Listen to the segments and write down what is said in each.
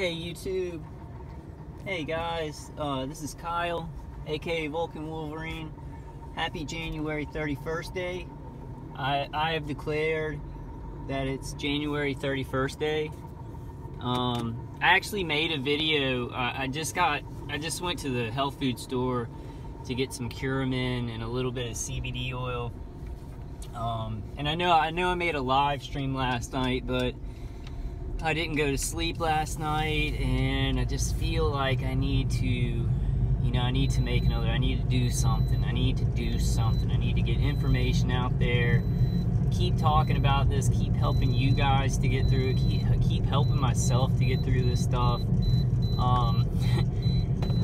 Hey YouTube, hey guys, this is Kyle, aka Vulcan Wolverine. Happy January 31st day. I have declared that it's January 31st day. I actually made a video. I just went to the health food store to get some Curamin and a little bit of CBD oil. And I know I made a live stream last night, but I didn't go to sleep last night, and I just feel like I need to, I need to make another. I need to do something. I need to get information out there. Keep talking about this. Keep helping you guys to get through. Keep helping myself to get through this stuff. I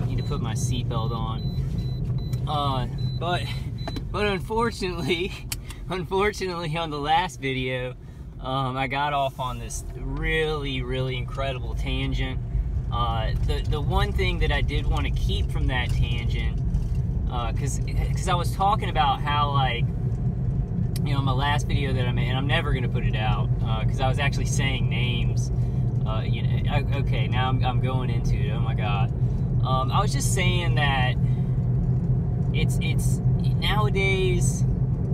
need to put my seatbelt on. But unfortunately, on the last video, I got off on this really incredible tangent. The one thing that I did want to keep from that tangent, because I was talking about how, like, my last video that I made, and I'm never gonna put it out because I was actually saying names. Okay, now I'm going into it. Oh my God. I was just saying that it's nowadays,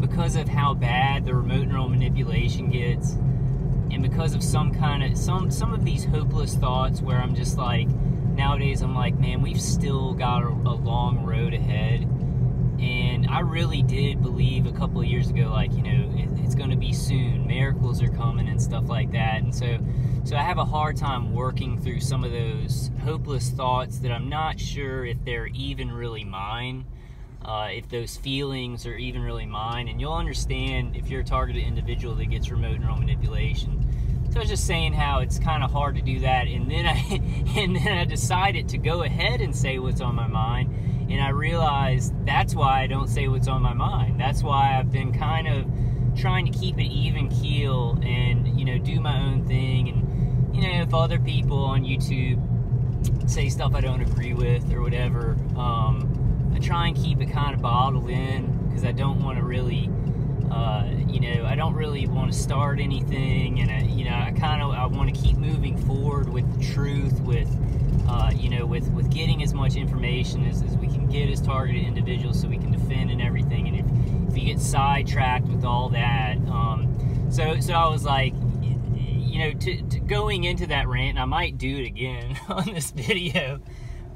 because of how bad the remote neural manipulation gets, and because of some of these hopeless thoughts where I'm just like, nowadays I'm like, man, we've still got a long road ahead. And I really did believe a couple of years ago, like, it's going to be soon, miracles are coming and stuff like that. And so I have a hard time working through some of those hopeless thoughts that I'm not sure if they're even really mine. If those feelings are even really mine. And you'll understand if you're a targeted individual that gets remote neural manipulation. So I was just saying how it's kind of hard to do that, and then I decided to go ahead and say what's on my mind, and I realized that's why I don't say what's on my mind. That's why I've been kind of trying to keep an even keel and do my own thing. And if other people on YouTube say stuff I don't agree with or whatever, I try and keep it kind of bottled in, because I don't want to really, I don't really want to start anything, and I want to keep moving forward with the truth, with getting as much information as we can get as targeted individuals, so we can defend and everything. And if you get sidetracked with all that, so I was like, to going into that rant, and I might do it again on this video.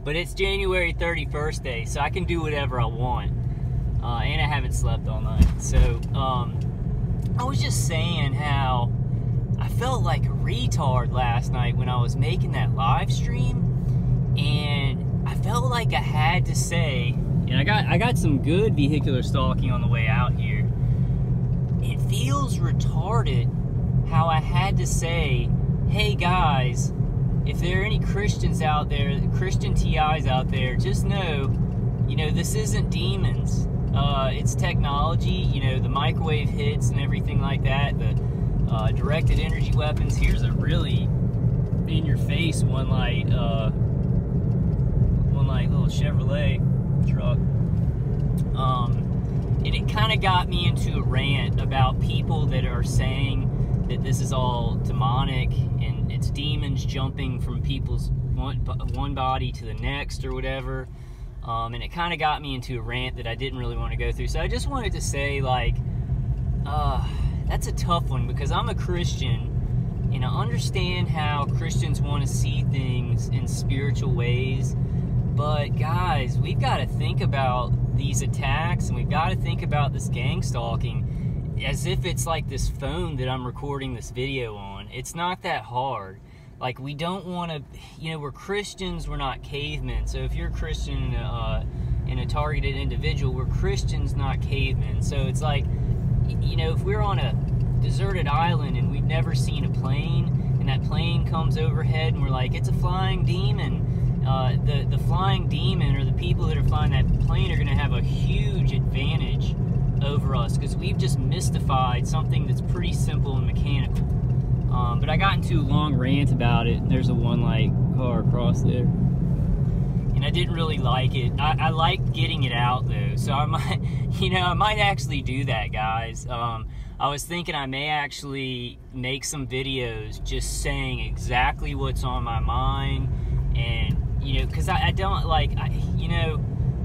But it's January 31st day, so I can do whatever I want. And I haven't slept all night. So, I was just saying how I felt like a retard last night when I was making that live stream. And I felt like I had to say, and I got some good vehicular stalking on the way out here. It feels retarded how I had to say, hey guys, if there are any Christians out there, Christian TIs out there, just know, this isn't demons. It's technology, the microwave hits and everything like that, the directed energy weapons. Here's a really in-your-face one light little Chevrolet truck. And it kind of got me into a rant about people that are saying that this is all demonic and it's demons jumping from people's one body to the next or whatever. And it kind of got me into a rant that I didn't really want to go through. So I just wanted to say, like, that's a tough one, because I'm a Christian and I understand how Christians want to see things in spiritual ways. But guys, we've got to think about these attacks, and we've got to think about this gang stalking as if it's like this phone that I'm recording this video on. It's not that hard. Like, we don't want to, we're Christians, we're not cavemen. So if you're a Christian and a targeted individual, we're Christians, not cavemen. So it's like, if we're on a deserted island and we've never seen a plane, and that plane comes overhead and we're like, it's a flying demon. The flying demon, or the people that are flying that plane, are going to have a huge advantage over us, because we've just mystified something that's pretty simple and mechanical. But I got into a long rant about it, and there's a one-light car across there, and I didn't really like it. I like getting it out though, so I might, I might actually do that, guys. I was thinking I may actually make some videos just saying exactly what's on my mind, and because I don't like,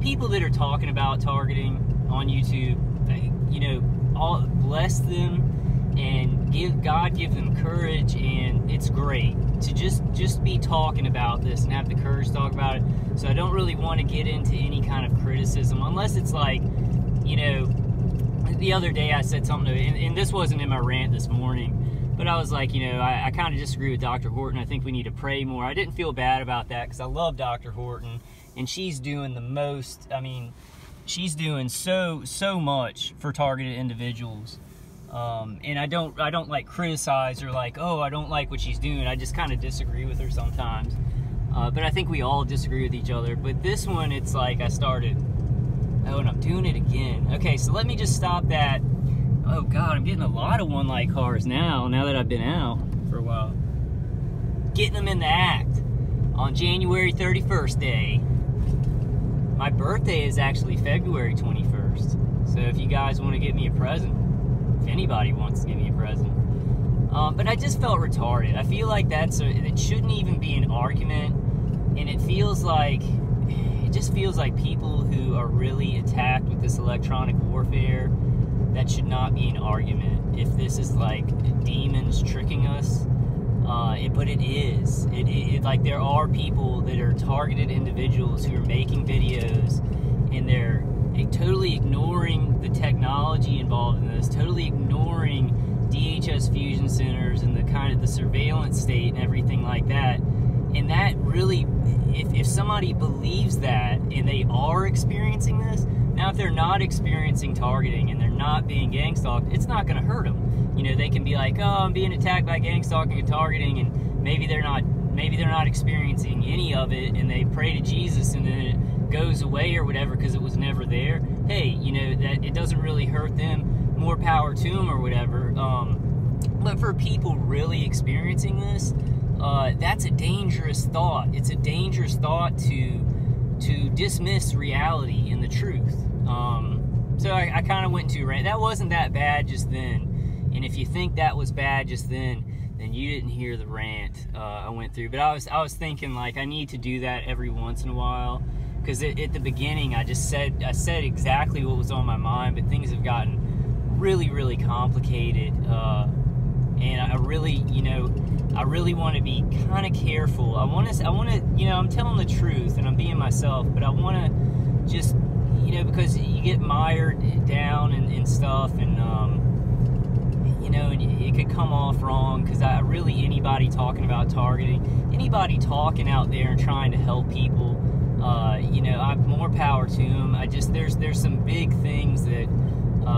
people that are talking about targeting on YouTube, all bless them and give them courage, and it's great to just be talking about this and have the courage to talk about it. So I don't really want to get into any kind of criticism unless it's like, the other day I said something, and this wasn't in my rant this morning, but I was like, I kind of disagree with Dr. Horton. I think we need to pray more. I didn't feel bad about that because I love Dr. Horton, and she's doing the most. I mean, she's doing so much for targeted individuals. And I don't like criticize her like, oh, I don't like what she's doing. I just kind of disagree with her sometimes. But I think we all disagree with each other. But this one, it's like I started, oh, and I'm doing it again. Okay, so let me just stop that. Oh God, I'm getting a lot of one-light cars now that I've been out for a while. Getting them in the act on January 31st day. My birthday is actually February 21st. So if you guys want to get me a present, if anybody wants to give me a present. But I just felt retarded. I feel like it shouldn't even be an argument, and it just feels like people who are really attacked with this electronic warfare, that should not be an argument. If this is like demons tricking us, but it is. Like there are people that are targeted individuals who are making videos, and they're totally ignoring the technology involved in this, totally ignoring DHS fusion centers and the kind of the surveillance state and everything like that. And that really, if somebody believes that and they are experiencing this, now if they're not experiencing targeting and they're not being gang stalked, it's not going to hurt them. They can be like, oh, I'm being attacked by gang stalking and targeting, and maybe they're not experiencing any of it, and they pray to Jesus and then it goes away or whatever because it was never there. Hey, that it doesn't really hurt them. More power to them or whatever. But for people really experiencing this, that's a dangerous thought. It's a dangerous thought to dismiss reality and the truth. So I kind of went into rant. That wasn't that bad just then. And if you think that was bad just then you didn't hear the rant I went through. But I was thinking, like, I need to do that every once in a while, because at the beginning I said exactly what was on my mind, but things have gotten really complicated, and I really want to be kind of careful. I want to I'm telling the truth and I'm being myself, but I want to just because you get mired down and stuff, and and it could come off wrong, because anybody talking about targeting, anybody talking out there and trying to help people, I'm more power to them. There's some big things that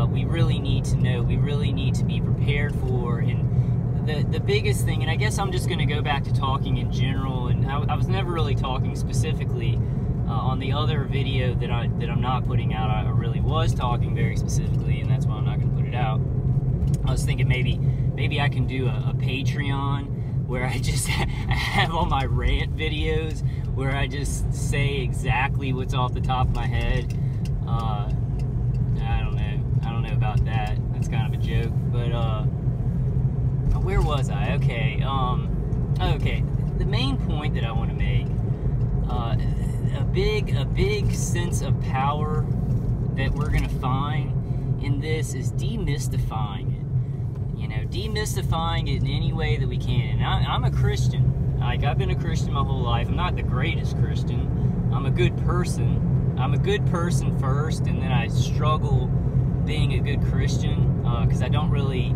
we really need to know, we really need to be prepared for. And the biggest thing, and I guess I'm just going to go back to talking in general, and I was never really talking specifically on the other video that I'm not putting out. I really was talking very specifically, and that's why I'm not going to put it out. I was thinking maybe I can do a Patreon where I just have all my rant videos where I just say exactly what's off the top of my head. I don't know about that. That's kind of a joke. But where was I? Okay. Okay. The main point that I want to make, a big sense of power that we're gonna find in this is demystifying it. Demystifying it in any way that we can. And I'm a Christian. Like, I've been a Christian my whole life. I'm not the greatest Christian. I'm a good person. I'm a good person first, and then I struggle being a good Christian, because I don't really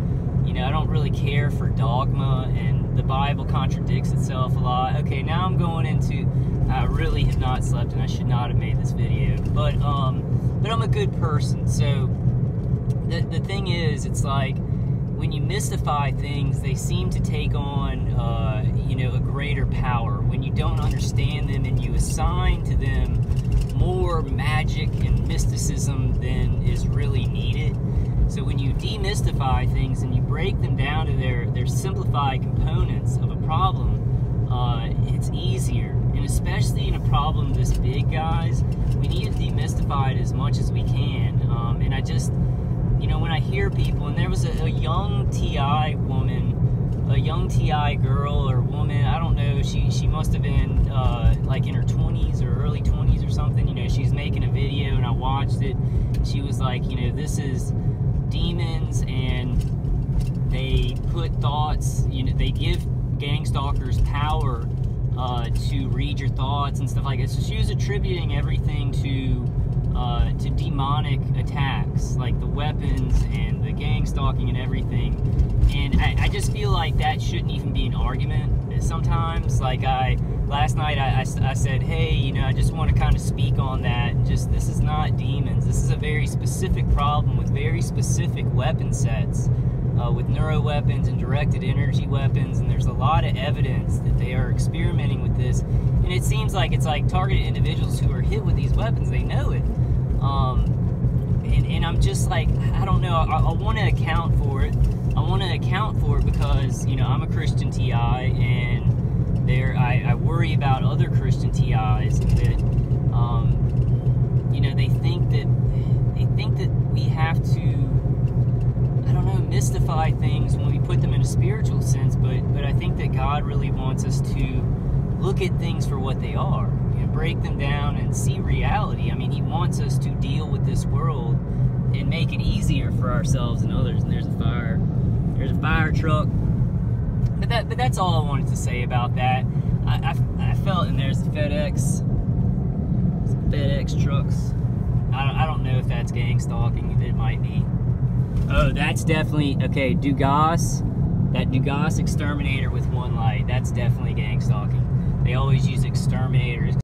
care for dogma, and the Bible contradicts itself a lot. Okay, now I'm going into, I really have not slept, and I should not have made this video, but I'm a good person. So the thing is, it's like, when you mystify things, they seem to take on, a greater power. When you don't understand them and you assign to them more magic and mysticism than is really needed. So when you demystify things and you break them down to their simplified components of a problem, it's easier. And especially in a problem this big, guys, we need to demystify it as much as we can. And you know, when I hear people, and there was a young TI woman, a young TI girl or woman, I don't know, she must have been like in her 20s or early 20s or something. You know, she's making a video and I watched it. She was like, you know, this is demons, and they put thoughts, you know, they give gang stalkers power to read your thoughts and stuff like that. So she was attributing everything to demonic attacks, like the weapons and the gang stalking and everything. And I just feel like that shouldn't even be an argument sometimes. Like last night I said, hey, you know, I just want to kind of speak on that. Just, this is not demons. This is a very specific problem with very specific weapon sets, with neuro weapons and directed energy weapons, and there's a lot of evidence that they are experimenting with this. And it seems like it's like targeted individuals who are hit with these weapons, they know it. And I'm just like, I don't know, I want to account for it. I want to account for it because, you know, I'm a Christian TI, and I worry about other Christian TIs that, you know, they think that we have to, I don't know, mystify things when we put them in a spiritual sense, but I think that God really wants us to look at things for what they are, you know, break them down and see reality. I mean, He wants us to deal with this world and make it easier for ourselves and others. And there's a fire truck. But that's all I wanted to say about that. I felt, and there's the FedEx trucks. I don't know if that's gang stalking. It might be. Oh, that's definitely, okay, Dugas. That Dugas exterminator with one light, that's definitely gang stalking. They always use exterminators.